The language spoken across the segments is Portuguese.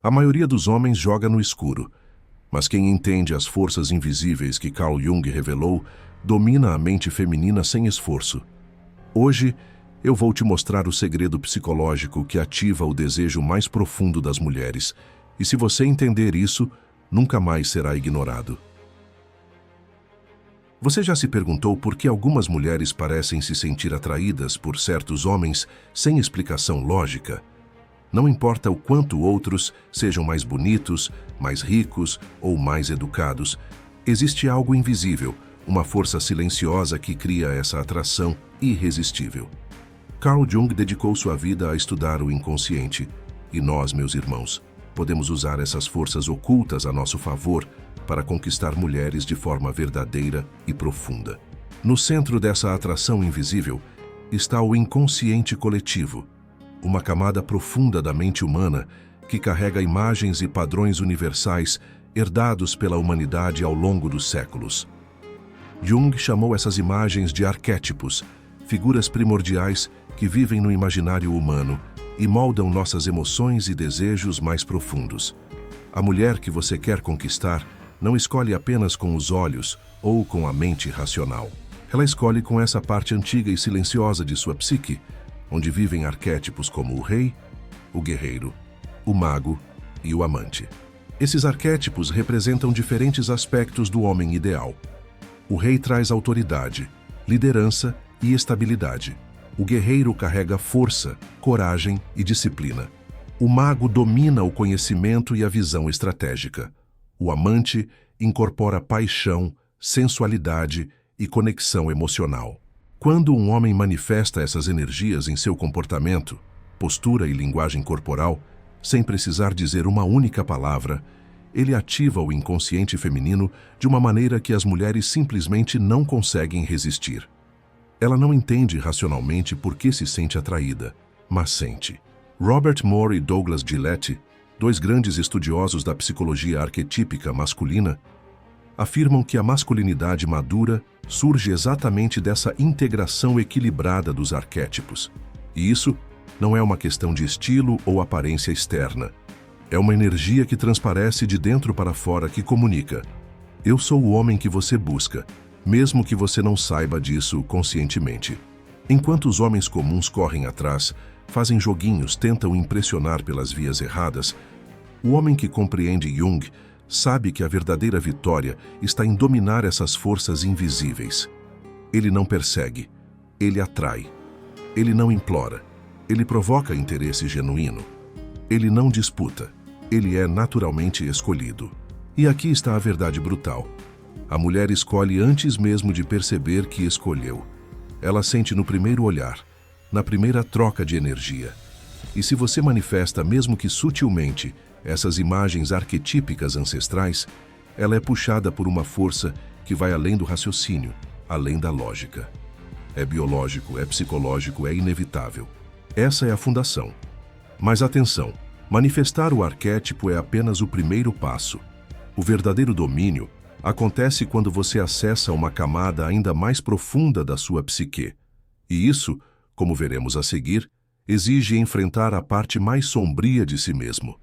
A maioria dos homens joga no escuro, mas quem entende as forças invisíveis que Carl Jung revelou, domina a mente feminina sem esforço. Hoje, eu vou te mostrar o segredo psicológico que ativa o desejo mais profundo das mulheres, e se você entender isso, nunca mais será ignorado. Você já se perguntou por que algumas mulheres parecem se sentir atraídas por certos homens sem explicação lógica? Não importa o quanto outros sejam mais bonitos, mais ricos ou mais educados, existe algo invisível, uma força silenciosa que cria essa atração irresistível. Carl Jung dedicou sua vida a estudar o inconsciente, e nós, meus irmãos, podemos usar essas forças ocultas a nosso favor para conquistar mulheres de forma verdadeira e profunda. No centro dessa atração invisível está o inconsciente coletivo, uma camada profunda da mente humana que carrega imagens e padrões universais herdados pela humanidade ao longo dos séculos. Jung chamou essas imagens de arquétipos, figuras primordiais que vivem no imaginário humano e moldam nossas emoções e desejos mais profundos. A mulher que você quer conquistar não escolhe apenas com os olhos ou com a mente racional. Ela escolhe com essa parte antiga e silenciosa de sua psique, onde vivem arquétipos como o rei, o guerreiro, o mago e o amante. Esses arquétipos representam diferentes aspectos do homem ideal. O rei traz autoridade, liderança e estabilidade. O guerreiro carrega força, coragem e disciplina. O mago domina o conhecimento e a visão estratégica. O amante incorpora paixão, sensualidade e conexão emocional. Quando um homem manifesta essas energias em seu comportamento, postura e linguagem corporal, sem precisar dizer uma única palavra, ele ativa o inconsciente feminino de uma maneira que as mulheres simplesmente não conseguem resistir. Ela não entende racionalmente por que se sente atraída, mas sente. Robert Moore e Douglas Gillette, dois grandes estudiosos da psicologia arquetípica masculina, afirmam que a masculinidade madura surge exatamente dessa integração equilibrada dos arquétipos. E isso não é uma questão de estilo ou aparência externa. É uma energia que transparece de dentro para fora que comunica: eu sou o homem que você busca, mesmo que você não saiba disso conscientemente. Enquanto os homens comuns correm atrás, fazem joguinhos, tentam impressionar pelas vias erradas, o homem que compreende Jung sabe que a verdadeira vitória está em dominar essas forças invisíveis. Ele não persegue, ele atrai. Ele não implora, ele provoca interesse genuíno. Ele não disputa, ele é naturalmente escolhido. E aqui está a verdade brutal. A mulher escolhe antes mesmo de perceber que escolheu. Ela sente no primeiro olhar, na primeira troca de energia. E se você manifesta, mesmo que sutilmente, essas imagens arquetípicas ancestrais, ela é puxada por uma força que vai além do raciocínio, além da lógica. É biológico, é psicológico, é inevitável. Essa é a fundação. Mas atenção, manifestar o arquétipo é apenas o primeiro passo. O verdadeiro domínio acontece quando você acessa uma camada ainda mais profunda da sua psique. E isso, como veremos a seguir, exige enfrentar a parte mais sombria de si mesmo.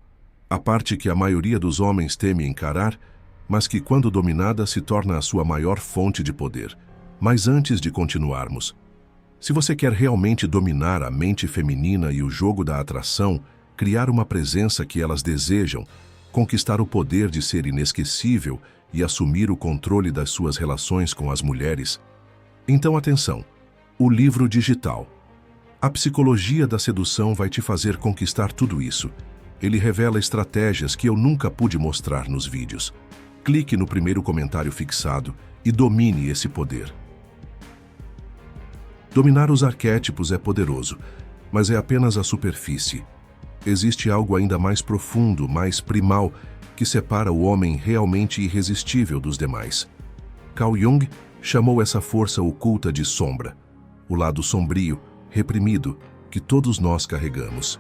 A parte que a maioria dos homens teme encarar, mas que, quando dominada, se torna a sua maior fonte de poder. Mas antes de continuarmos, se você quer realmente dominar a mente feminina e o jogo da atração, criar uma presença que elas desejam, conquistar o poder de ser inesquecível e assumir o controle das suas relações com as mulheres, então atenção, o livro digital. A psicologia da sedução vai te fazer conquistar tudo isso. Ele revela estratégias que eu nunca pude mostrar nos vídeos. Clique no primeiro comentário fixado e domine esse poder. Dominar os arquétipos é poderoso, mas é apenas a superfície. Existe algo ainda mais profundo, mais primal, que separa o homem realmente irresistível dos demais. Carl Jung chamou essa força oculta de sombra, o lado sombrio, reprimido, que todos nós carregamos.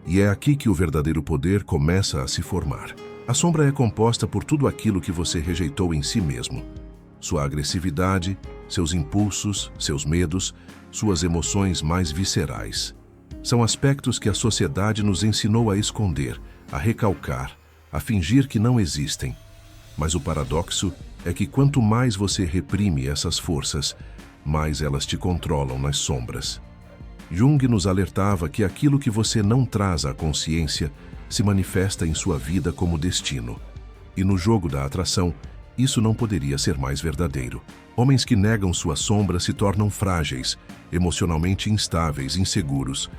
E é aqui que o verdadeiro poder começa a se formar. A sombra é composta por tudo aquilo que você rejeitou em si mesmo. Sua agressividade, seus impulsos, seus medos, suas emoções mais viscerais. São aspectos que a sociedade nos ensinou a esconder, a recalcar, a fingir que não existem. Mas o paradoxo é que quanto mais você reprime essas forças, mais elas te controlam nas sombras. Jung nos alertava que aquilo que você não traz à consciência se manifesta em sua vida como destino. E no jogo da atração, isso não poderia ser mais verdadeiro. Homens que negam sua sombra se tornam frágeis, emocionalmente instáveis, inseguros.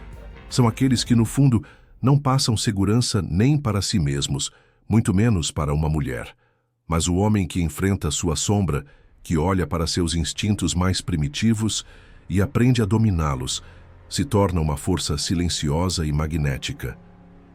São aqueles que, no fundo, não passam segurança nem para si mesmos, muito menos para uma mulher. Mas o homem que enfrenta sua sombra, que olha para seus instintos mais primitivos e aprende a dominá-los, se torna uma força silenciosa e magnética.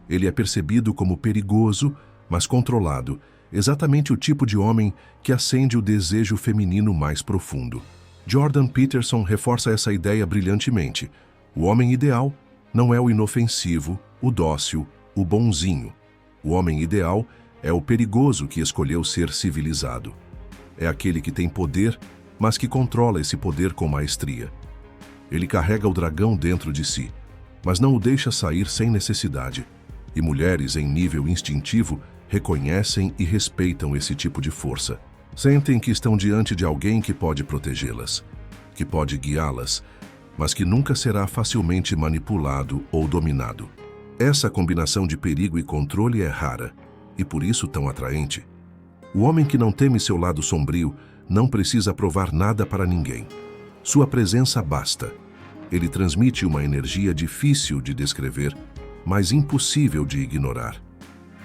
Ele é percebido como perigoso, mas controlado, exatamente o tipo de homem que acende o desejo feminino mais profundo. Jordan Peterson reforça essa ideia brilhantemente. O homem ideal não é o inofensivo, o dócil, o bonzinho. O homem ideal é o perigoso que escolheu ser civilizado. É aquele que tem poder, mas que controla esse poder com maestria. Ele carrega o dragão dentro de si, mas não o deixa sair sem necessidade. E mulheres em nível instintivo reconhecem e respeitam esse tipo de força. Sentem que estão diante de alguém que pode protegê-las, que pode guiá-las, mas que nunca será facilmente manipulado ou dominado. Essa combinação de perigo e controle é rara, e por isso tão atraente. O homem que não teme seu lado sombrio não precisa provar nada para ninguém. Sua presença basta. Ele transmite uma energia difícil de descrever, mas impossível de ignorar.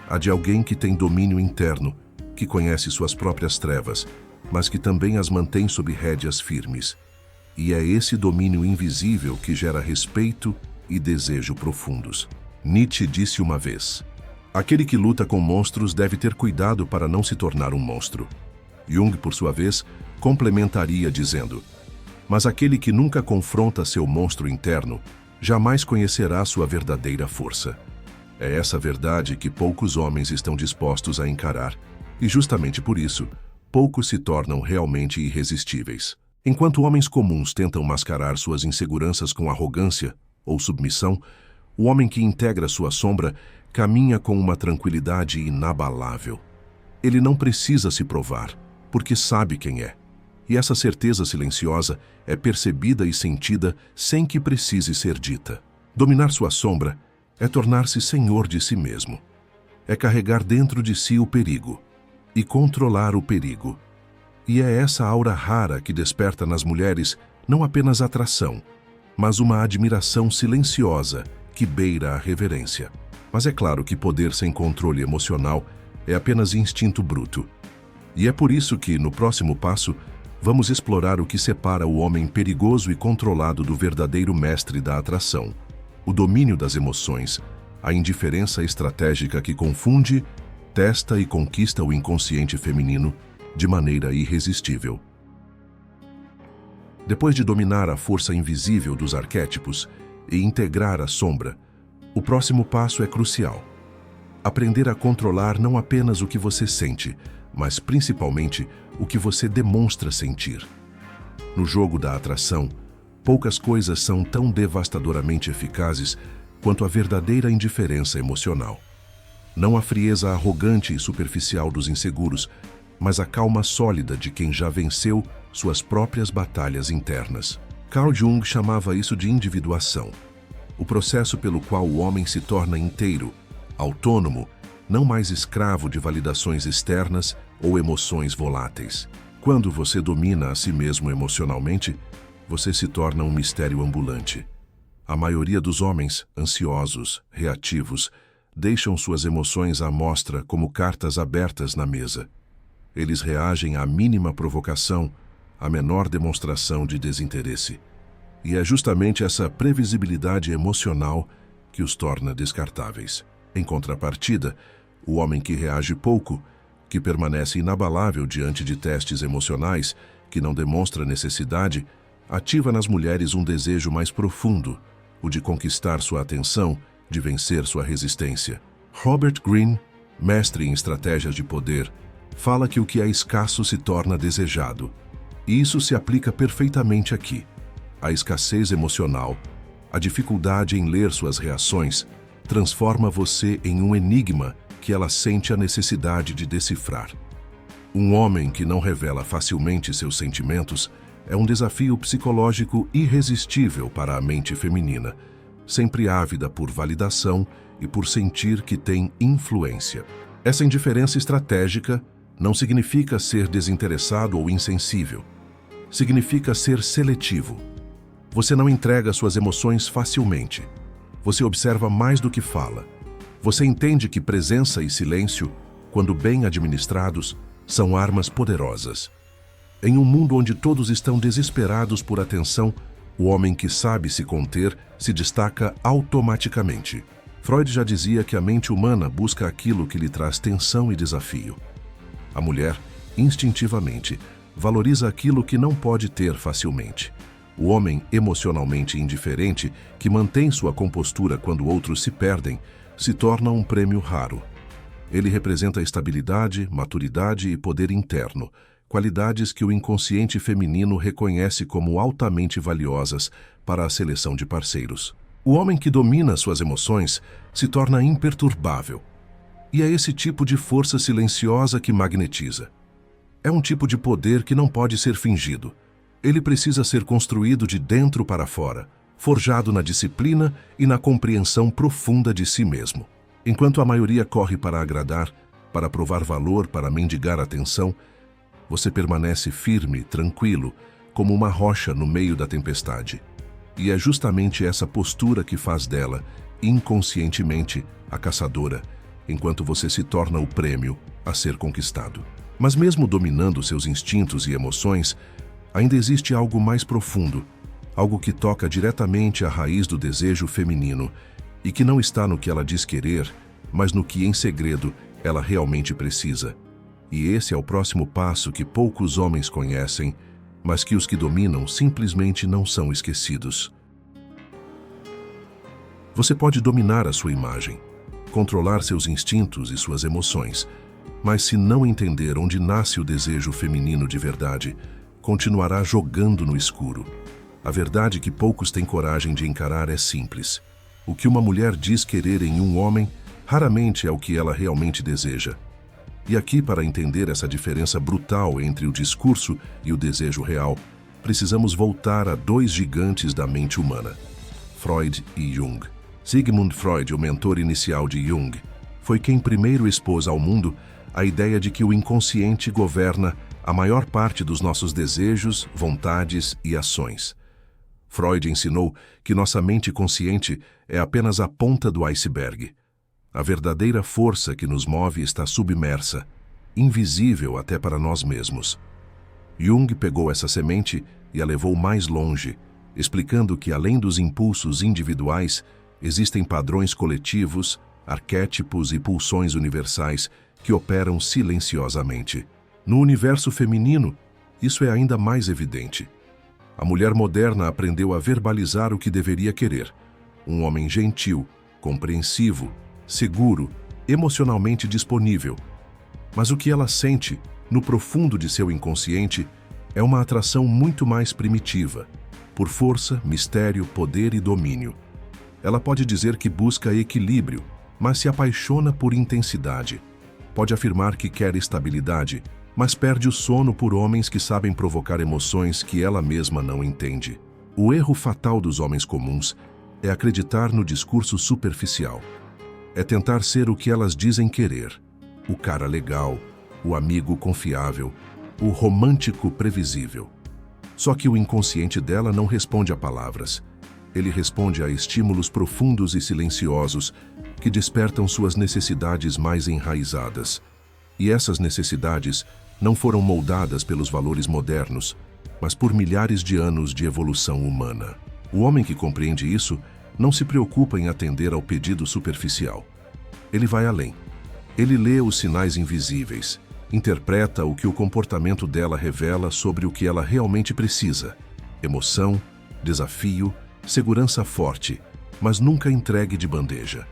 A de alguém que tem domínio interno, que conhece suas próprias trevas, mas que também as mantém sob rédeas firmes. E é esse domínio invisível que gera respeito e desejo profundos. Nietzsche disse uma vez: aquele que luta com monstros deve ter cuidado para não se tornar um monstro. Jung, por sua vez, complementaria dizendo: mas aquele que nunca confronta seu monstro interno jamais conhecerá sua verdadeira força. É essa verdade que poucos homens estão dispostos a encarar, e justamente por isso, poucos se tornam realmente irresistíveis. Enquanto homens comuns tentam mascarar suas inseguranças com arrogância ou submissão, o homem que integra sua sombra caminha com uma tranquilidade inabalável. Ele não precisa se provar, porque sabe quem é. E essa certeza silenciosa é percebida e sentida sem que precise ser dita. Dominar sua sombra é tornar-se senhor de si mesmo. É carregar dentro de si o perigo e controlar o perigo. E é essa aura rara que desperta nas mulheres não apenas atração, mas uma admiração silenciosa que beira a reverência. Mas é claro que poder sem controle emocional é apenas instinto bruto. E é por isso que, no próximo passo, vamos explorar o que separa o homem perigoso e controlado do verdadeiro mestre da atração: o domínio das emoções, a indiferença estratégica que confunde, testa e conquista o inconsciente feminino de maneira irresistível. Depois de dominar a força invisível dos arquétipos e integrar a sombra, o próximo passo é crucial. Aprender a controlar não apenas o que você sente, mas principalmente o que você demonstra sentir. No jogo da atração, poucas coisas são tão devastadoramente eficazes quanto a verdadeira indiferença emocional. Não a frieza arrogante e superficial dos inseguros, mas a calma sólida de quem já venceu suas próprias batalhas internas. Carl Jung chamava isso de individuação, o processo pelo qual o homem se torna inteiro, autônomo, não mais escravo de validações externas ou emoções voláteis. Quando você domina a si mesmo emocionalmente, você se torna um mistério ambulante. A maioria dos homens, ansiosos, reativos, deixam suas emoções à mostra como cartas abertas na mesa. Eles reagem à mínima provocação, à menor demonstração de desinteresse. E é justamente essa previsibilidade emocional que os torna descartáveis. Em contrapartida, o homem que reage pouco, que permanece inabalável diante de testes emocionais, que não demonstra necessidade, ativa nas mulheres um desejo mais profundo, o de conquistar sua atenção, de vencer sua resistência. Robert Greene, mestre em estratégias de poder, fala que o que é escasso se torna desejado. E isso se aplica perfeitamente aqui. A escassez emocional, a dificuldade em ler suas reações, transforma você em um enigma que ela sente a necessidade de decifrar. Um homem que não revela facilmente seus sentimentos é um desafio psicológico irresistível para a mente feminina, sempre ávida por validação e por sentir que tem influência. Essa indiferença estratégica não significa ser desinteressado ou insensível. Significa ser seletivo. Você não entrega suas emoções facilmente. Você observa mais do que fala. Você entende que presença e silêncio, quando bem administrados, são armas poderosas. Em um mundo onde todos estão desesperados por atenção, o homem que sabe se conter se destaca automaticamente. Freud já dizia que a mente humana busca aquilo que lhe traz tensão e desafio. A mulher, instintivamente, valoriza aquilo que não pode ter facilmente. O homem emocionalmente indiferente, que mantém sua compostura quando outros se perdem, se torna um prêmio raro. Ele representa estabilidade, maturidade e poder interno, qualidades que o inconsciente feminino reconhece como altamente valiosas para a seleção de parceiros. O homem que domina suas emoções se torna imperturbável. E é esse tipo de força silenciosa que magnetiza. É um tipo de poder que não pode ser fingido. Ele precisa ser construído de dentro para fora, forjado na disciplina e na compreensão profunda de si mesmo. Enquanto a maioria corre para agradar, para provar valor, para mendigar atenção, você permanece firme, tranquilo, como uma rocha no meio da tempestade. E é justamente essa postura que faz dela, inconscientemente, a caçadora, enquanto você se torna o prêmio a ser conquistado. Mas mesmo dominando seus instintos e emoções, ainda existe algo mais profundo, algo que toca diretamente a raiz do desejo feminino e que não está no que ela diz querer, mas no que, em segredo, ela realmente precisa. E esse é o próximo passo que poucos homens conhecem, mas que os que dominam simplesmente não são esquecidos. Você pode dominar a sua imagem, controlar seus instintos e suas emoções, mas se não entender onde nasce o desejo feminino de verdade, continuará jogando no escuro. A verdade que poucos têm coragem de encarar é simples. O que uma mulher diz querer em um homem, raramente é o que ela realmente deseja. E aqui, para entender essa diferença brutal entre o discurso e o desejo real, precisamos voltar a dois gigantes da mente humana, Freud e Jung. Sigmund Freud, o mentor inicial de Jung, foi quem primeiro expôs ao mundo a ideia de que o inconsciente governa a maior parte dos nossos desejos, vontades e ações. Freud ensinou que nossa mente consciente é apenas a ponta do iceberg. A verdadeira força que nos move está submersa, invisível até para nós mesmos. Jung pegou essa semente e a levou mais longe, explicando que, além dos impulsos individuais, existem padrões coletivos, arquétipos e pulsões universais que operam silenciosamente. No universo feminino, isso é ainda mais evidente. A mulher moderna aprendeu a verbalizar o que deveria querer. Um homem gentil, compreensivo, seguro, emocionalmente disponível. Mas o que ela sente, no profundo de seu inconsciente, é uma atração muito mais primitiva, por força, mistério, poder e domínio. Ela pode dizer que busca equilíbrio, mas se apaixona por intensidade. Pode afirmar que quer estabilidade, mas perde o sono por homens que sabem provocar emoções que ela mesma não entende. O erro fatal dos homens comuns é acreditar no discurso superficial. É tentar ser o que elas dizem querer. O cara legal, o amigo confiável, o romântico previsível. Só que o inconsciente dela não responde a palavras. Ele responde a estímulos profundos e silenciosos que despertam suas necessidades mais enraizadas. E essas necessidades não foram moldadas pelos valores modernos, mas por milhares de anos de evolução humana. O homem que compreende isso não se preocupa em atender ao pedido superficial. Ele vai além. Ele lê os sinais invisíveis, interpreta o que o comportamento dela revela sobre o que ela realmente precisa: emoção, desafio, segurança forte, mas nunca entregue de bandeja.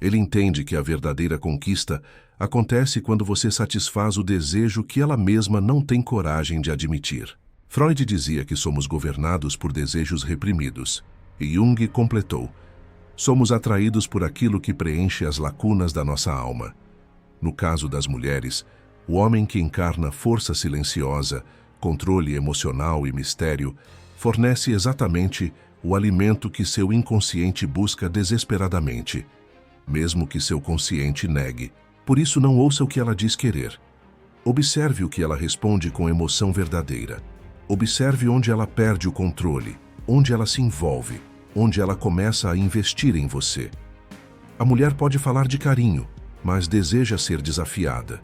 Ele entende que a verdadeira conquista acontece quando você satisfaz o desejo que ela mesma não tem coragem de admitir. Freud dizia que somos governados por desejos reprimidos, e Jung completou: Somos atraídos por aquilo que preenche as lacunas da nossa alma. No caso das mulheres, o homem que encarna força silenciosa, controle emocional e mistério, fornece exatamente o alimento que seu inconsciente busca desesperadamente, mesmo que seu consciente negue. Por isso, não ouça o que ela diz querer. Observe o que ela responde com emoção verdadeira. Observe onde ela perde o controle, onde ela se envolve, onde ela começa a investir em você. A mulher pode falar de carinho, mas deseja ser desafiada.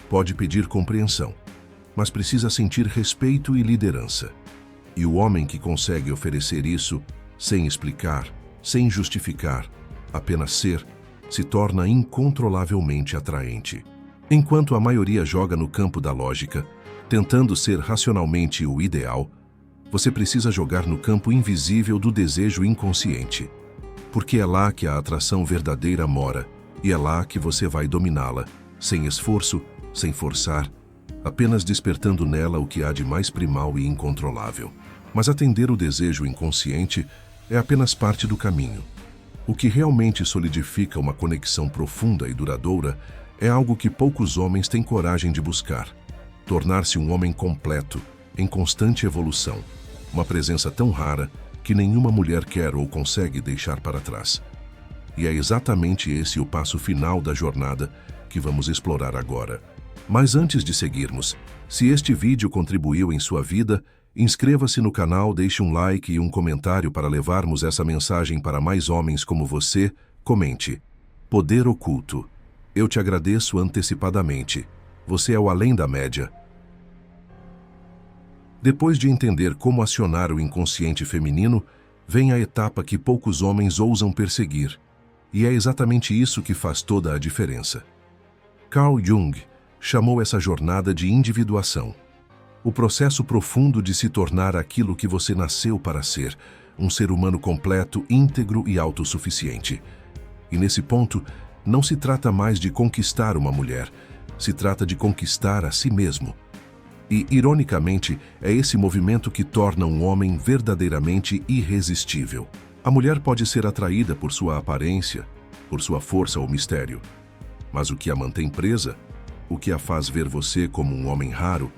Pode pedir compreensão, mas precisa sentir respeito e liderança. E o homem que consegue oferecer isso, sem explicar, sem justificar, apenas ser, se torna incontrolavelmente atraente. Enquanto a maioria joga no campo da lógica, tentando ser racionalmente o ideal, você precisa jogar no campo invisível do desejo inconsciente. Porque é lá que a atração verdadeira mora, e é lá que você vai dominá-la, sem esforço, sem forçar, apenas despertando nela o que há de mais primal e incontrolável. Mas atender o desejo inconsciente é apenas parte do caminho. O que realmente solidifica uma conexão profunda e duradoura é algo que poucos homens têm coragem de buscar: tornar-se um homem completo, em constante evolução, uma presença tão rara que nenhuma mulher quer ou consegue deixar para trás. E é exatamente esse o passo final da jornada que vamos explorar agora. Mas antes de seguirmos, se este vídeo contribuiu em sua vida, inscreva-se no canal, deixe um like e um comentário para levarmos essa mensagem para mais homens como você. Comente: Poder oculto. Eu te agradeço antecipadamente. Você é o além da média. Depois de entender como acionar o inconsciente feminino, vem a etapa que poucos homens ousam perseguir. E é exatamente isso que faz toda a diferença. Carl Jung chamou essa jornada de individuação. O processo profundo de se tornar aquilo que você nasceu para ser, um ser humano completo, íntegro e autossuficiente. E nesse ponto, não se trata mais de conquistar uma mulher, se trata de conquistar a si mesmo. E, ironicamente, é esse movimento que torna um homem verdadeiramente irresistível. A mulher pode ser atraída por sua aparência, por sua força ou mistério. Mas o que a mantém presa, o que a faz ver você como um homem raro,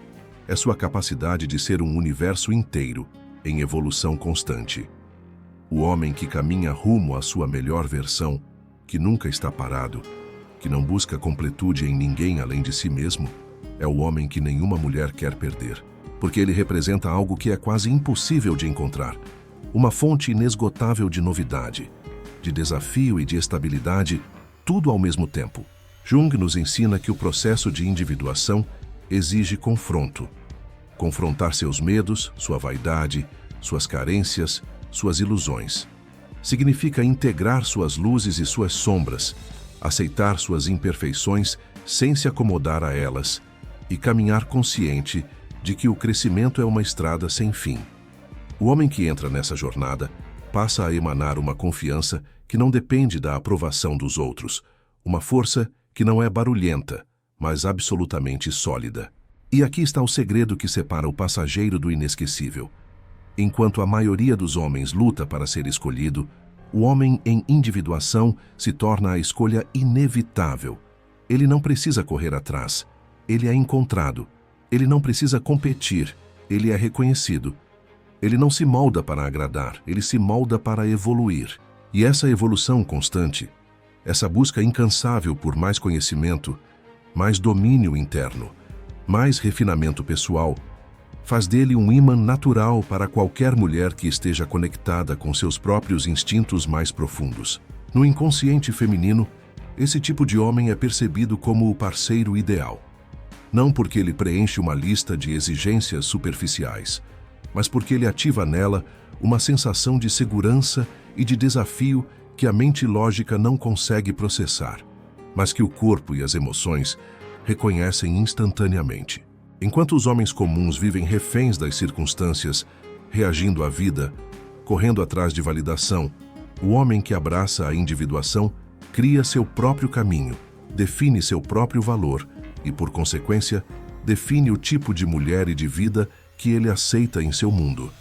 é sua capacidade de ser um universo inteiro, em evolução constante. O homem que caminha rumo à sua melhor versão, que nunca está parado, que não busca completude em ninguém além de si mesmo, é o homem que nenhuma mulher quer perder, porque ele representa algo que é quase impossível de encontrar, uma fonte inesgotável de novidade, de desafio e de estabilidade, tudo ao mesmo tempo. Jung nos ensina que o processo de individuação exige confronto. Confrontar seus medos, sua vaidade, suas carências, suas ilusões. Significa integrar suas luzes e suas sombras, aceitar suas imperfeições sem se acomodar a elas e caminhar consciente de que o crescimento é uma estrada sem fim. O homem que entra nessa jornada passa a emanar uma confiança que não depende da aprovação dos outros, uma força que não é barulhenta, mas absolutamente sólida. E aqui está o segredo que separa o passageiro do inesquecível. Enquanto a maioria dos homens luta para ser escolhido, o homem em individuação se torna a escolha inevitável. Ele não precisa correr atrás, ele é encontrado. Ele não precisa competir, ele é reconhecido. Ele não se molda para agradar, ele se molda para evoluir. E essa evolução constante, essa busca incansável por mais conhecimento, mais domínio interno, mais refinamento pessoal, faz dele um imã natural para qualquer mulher que esteja conectada com seus próprios instintos mais profundos. No inconsciente feminino, esse tipo de homem é percebido como o parceiro ideal. Não porque ele preenche uma lista de exigências superficiais, mas porque ele ativa nela uma sensação de segurança e de desafio que a mente lógica não consegue processar, mas que o corpo e as emoções reconhecem instantaneamente. Enquanto os homens comuns vivem reféns das circunstâncias, reagindo à vida, correndo atrás de validação, o homem que abraça a individuação cria seu próprio caminho, define seu próprio valor e, por consequência, define o tipo de mulher e de vida que ele aceita em seu mundo.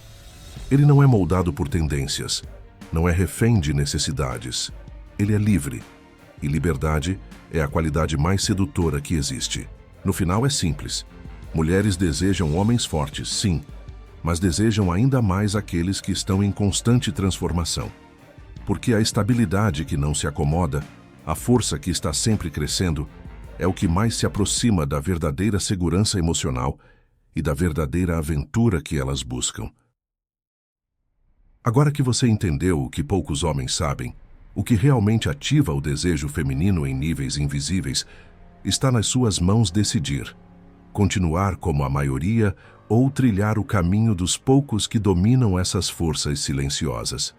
Ele não é moldado por tendências, não é refém de necessidades. Ele é livre. E liberdade é a qualidade mais sedutora que existe. No final é simples. Mulheres desejam homens fortes, sim, mas desejam ainda mais aqueles que estão em constante transformação. Porque a estabilidade que não se acomoda, a força que está sempre crescendo, é o que mais se aproxima da verdadeira segurança emocional e da verdadeira aventura que elas buscam. Agora que você entendeu o que poucos homens sabem, o que realmente ativa o desejo feminino em níveis invisíveis, está nas suas mãos decidir: continuar como a maioria ou trilhar o caminho dos poucos que dominam essas forças silenciosas.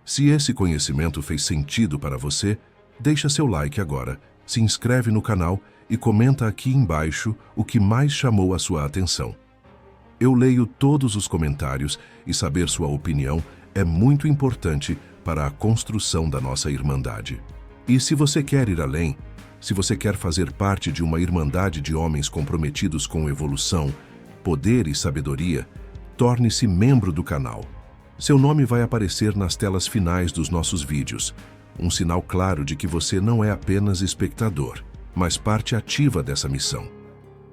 Se esse conhecimento fez sentido para você, deixa seu like agora, se inscreve no canal e comenta aqui embaixo o que mais chamou a sua atenção. Eu leio todos os comentários e saber sua opinião é muito importante para a construção da nossa irmandade. E se você quer ir além, se você quer fazer parte de uma irmandade de homens comprometidos com evolução, poder e sabedoria, torne-se membro do canal. Seu nome vai aparecer nas telas finais dos nossos vídeos, um sinal claro de que você não é apenas espectador, mas parte ativa dessa missão.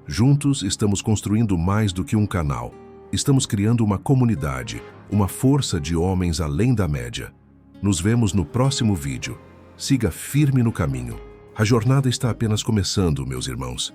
Juntos estamos construindo mais do que um canal. Estamos criando uma comunidade, uma força de homens além da média. Nos vemos no próximo vídeo. Siga firme no caminho. A jornada está apenas começando, meus irmãos.